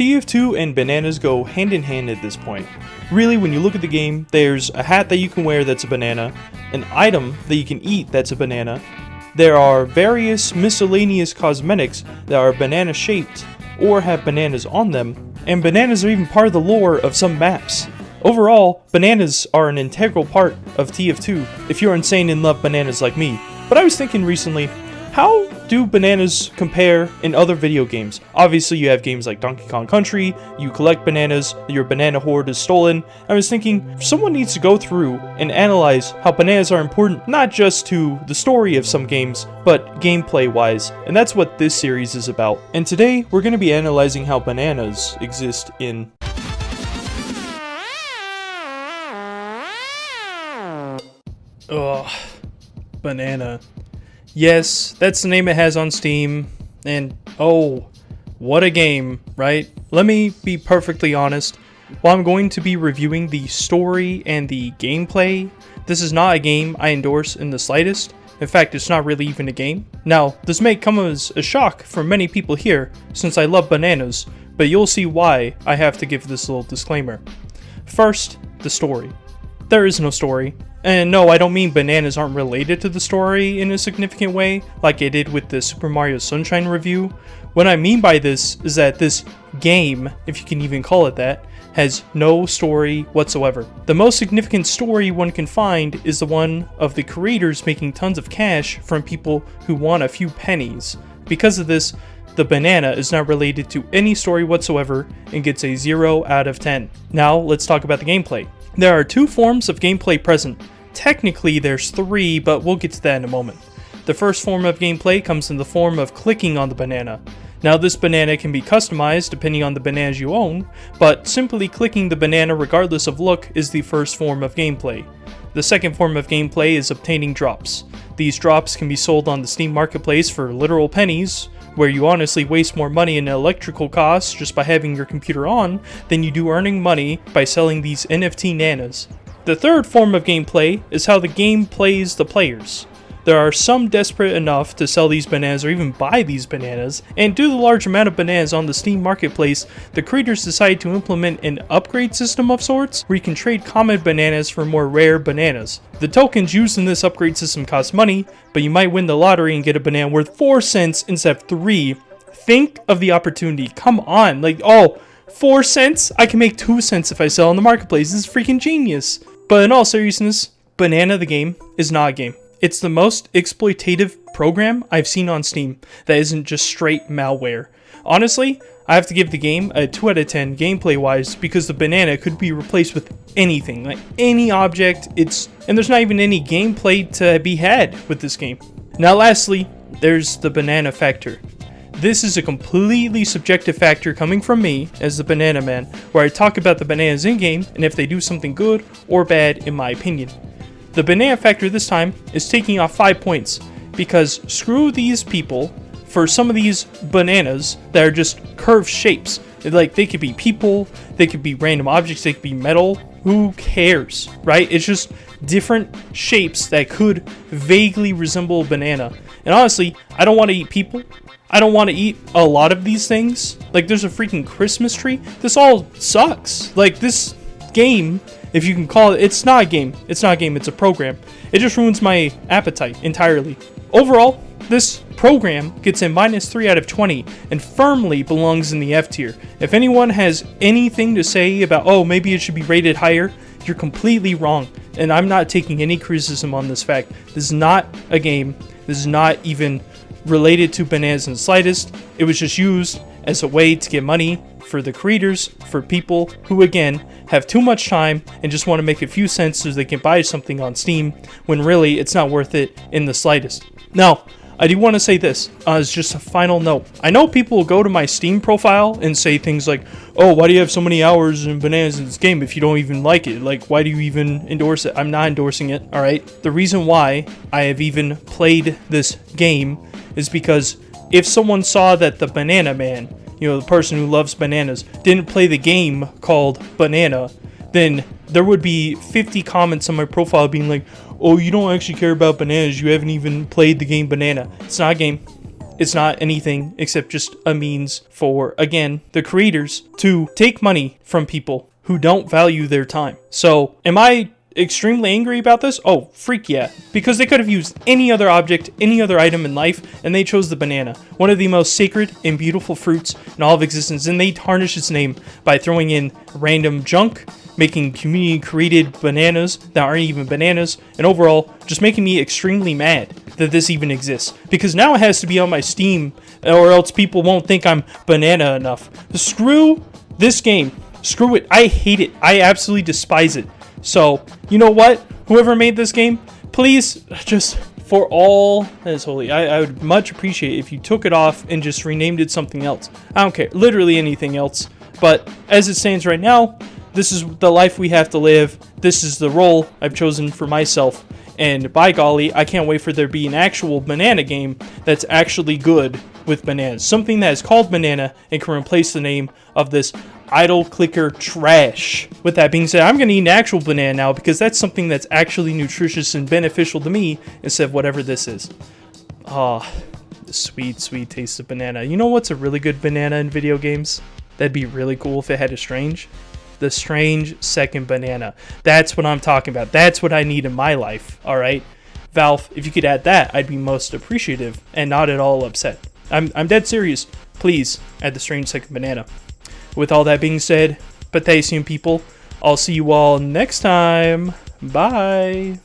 TF2 and bananas go hand in hand at this point. Really, when you look at the game, there's a hat that you can wear that's a banana, an item that you can eat that's a banana, there are various miscellaneous cosmetics that are banana shaped or have bananas on them, and bananas are even part of the lore of some maps. Overall, bananas are an integral part of TF2 if you're insane and love bananas like me. But I was thinking recently, how do bananas compare in other video games? Obviously you have games like Donkey Kong Country, you collect bananas, your banana hoard is stolen. I was thinking, someone needs to go through and analyze how bananas are important not just to the story of some games, but gameplay wise, and that's what this series is about. And today we're going to be analyzing how bananas exist in banana. Yes, that's the name it has on Steam, and oh, what a game, right? Let me be perfectly honest. While I'm going to be reviewing the story and the gameplay, this is not a game I endorse in the slightest. In fact, it's not really even a game. Now, this may come as a shock for many people here, since I love bananas, but you'll see why I have to give this little disclaimer. First, the story. There is no story. And no, I don't mean bananas aren't related to the story in a significant way, like I did with the Super Mario Sunshine review. What I mean by this is that this game, if you can even call it that, has no story whatsoever. The most significant story one can find is the one of the creators making tons of cash from people who want a few pennies. Because of this, the banana is not related to any story whatsoever and gets a 0 out of 10. Now, let's talk about the gameplay. There are two forms of gameplay present. Technically there's three, but we'll get to that in a moment. The first form of gameplay comes in the form of clicking on the banana. Now this banana can be customized depending on the bananas you own, but simply clicking the banana regardless of look is the first form of gameplay. The second form of gameplay is obtaining drops. These drops can be sold on the Steam marketplace for literal pennies, where you honestly waste more money in electrical costs just by having your computer on than you do earning money by selling these NFT nanas. The third form of gameplay is how the game plays the players. There are some desperate enough to sell these bananas or even buy these bananas, and due to the large amount of bananas on the Steam marketplace, the creators decided to implement an upgrade system of sorts where you can trade common bananas for more rare bananas. The tokens used in this upgrade system cost money, but you might win the lottery and get a banana worth 4 cents instead of 3. Think of the opportunity. Come on, 4 cents? I can make 2 cents if I sell on the marketplace. This is freaking genius. But in all seriousness, Banana the game is not a game. It's the most exploitative program I've seen on Steam that isn't just straight malware. Honestly, I have to give the game a 2 out of 10 gameplay wise because the banana could be replaced with anything, like any object. And there's not even any gameplay to be had with this game. Now lastly, there's the banana factor. This is a completely subjective factor coming from me as the banana man, where I talk about the bananas in game and if they do something good or bad in my opinion. The banana factor this time is taking off 5 points because screw these people for some of these bananas that are just curved shapes. They could be people, they could be random objects, they could be metal. Who cares, right? It's just different shapes that could vaguely resemble a banana. And honestly, I don't want to eat people. I don't want to eat a lot of these things. There's a freaking Christmas tree. This all sucks. This game, if you can call it, it's not a game. It's not a game, it's a program. It just ruins my appetite entirely. Overall, this program gets a -3 out of 20 and firmly belongs in the F tier. If anyone has anything to say about, oh, maybe it should be rated higher, you're completely wrong. And I'm not taking any criticism on this fact. This is not a game. This is not even related to bananas in the slightest. It was just used as a way to get money for the creators, for people who again have too much time and just want to make a few cents so they can buy something on Steam when really it's not worth it in the slightest. Now, I do want to say this as just a final note. I know people will go to my Steam profile and say things like, oh, why do you have so many hours in bananas in this game if you don't even like it? Why do you even endorse it? I'm not endorsing it, alright? The reason why I have even played this game is because if someone saw that the banana man, the person who loves bananas, didn't play the game called Banana, then there would be 50 comments on my profile being like, oh, you don't actually care about bananas, you haven't even played the game Banana. It's not a game. it's not anything except just a means for, again, the creators to take money from people who don't value their time. So, am I extremely angry about this? Oh, freak yeah. Because they could have used any other object, any other item in life, and they chose the banana. One of the most sacred and beautiful fruits in all of existence, and they tarnish its name by throwing in random junk, making community-created bananas that aren't even bananas, and overall, just making me extremely mad that this even exists. Because now it has to be on my Steam, or else people won't think I'm banana enough. Screw this game. Screw it. I hate it. I absolutely despise it. So, you know what? Whoever made this game, please, just for all that is holy, I would much appreciate if you took it off and just renamed it something else. I don't care. Literally anything else. But as it stands right now, this is the life we have to live. This is the role I've chosen for myself. And by golly, I can't wait for there to be an actual banana game that's actually good with bananas. Something that is called Banana and can replace the name of this idle clicker trash. With that being said, I'm going to eat an actual banana now because that's something that's actually nutritious and beneficial to me instead of whatever this is. Ah, the sweet, sweet taste of banana. You know what's a really good banana in video games? That'd be really cool if it had a strange. The strange second banana. That's what I'm talking about. That's what I need in my life. All right, Valve, if you could add that, I'd be most appreciative and not at all upset. I'm dead serious. Please add the strange second banana. With all that being said, Potassium people, I'll see you all next time. Bye.